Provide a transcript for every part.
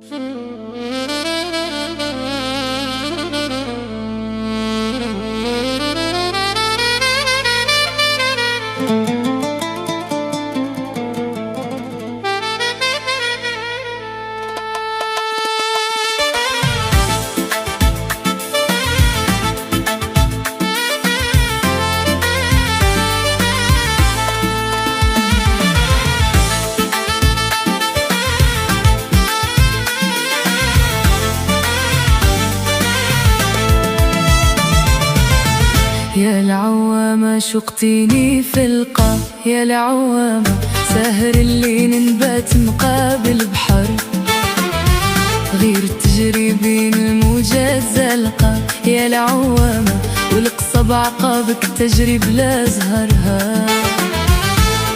يا العوامة شقتيني في القاع، يا العوامة ساهر الليل نبات مقابل بحر، غير تجري بين الموجات زلقة. يا العوامة والقصة بعقابك تجري بلا زهرها،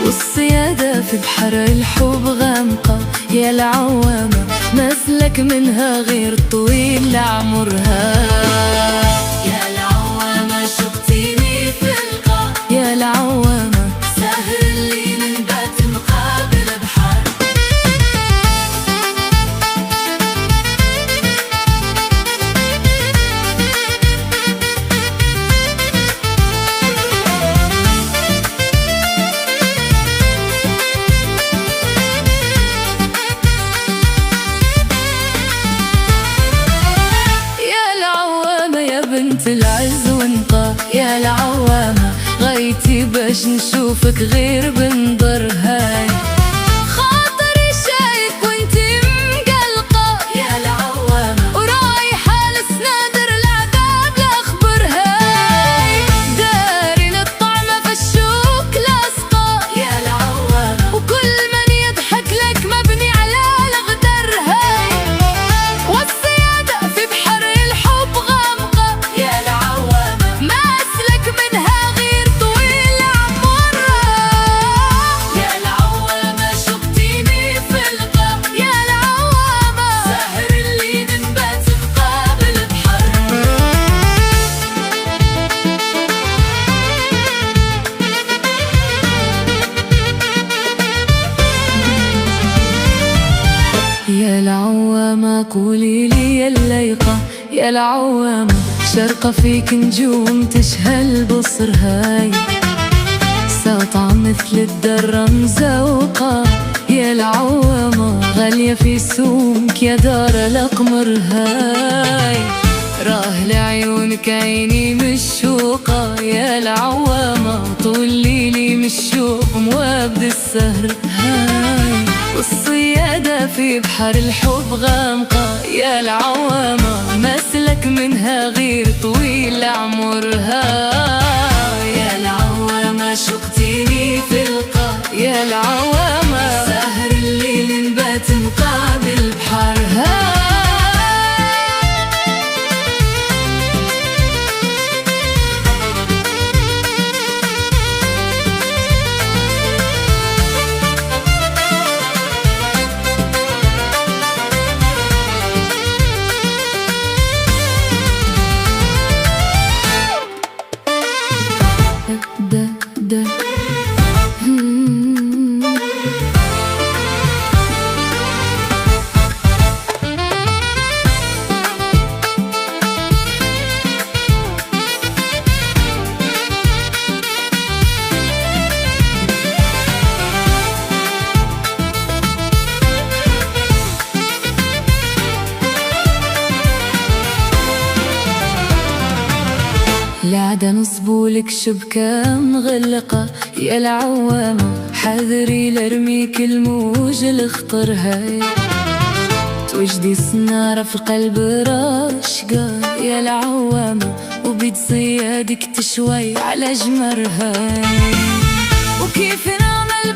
والصيادة في بحر الحب غامقة. يا العوامة ما سلك منها غير طويل لعمرها. يا العوامة ساهر الليل نبات مقابل بحر. يا العوامة يا بنت العز والنقاء، يا العوامة غايتي باش نشوفك غير بنظر هاي، خاطري شايف وانتي مقلقة. يا العوامة ورايحة لسنادر العذاب لاخبر هاي، دارين الطعمة في الشوك لاصقة. يا العوامة وكل من يضحك لك مبني على الغدر هاي، والصيادة في بحر الحب غامقة. يا العوامة ما اسلك منها يا العوامة قولي لي يا الليقة. يا العوامة شرقة فيك نجوم تشهى البصر هاي، ساطعة مثل الدرة مزوقة. يا العوامة غالية في سومك يا دار الأقمر هاي، راه لعيونك عيني مشوقة. يا العوامة طول ليلي مشوق موابد السهر هاي، والصيادة في بحر الحب غامقة. يا العوامة ما سلك منها غير طويل عمرها. يا العوامة شقتيني في القاع، يا العوامة ساهر الليل نبات مقابل بحر هاي. العادة نصبولك شبكة مغلقة. يا العوامة حذري لارميك الموج الخطر هاي، توجدي صنارة في القلب راشقة. يا العوامة وبيد صيادك تشوي على جمر هاي، وكيف نعمل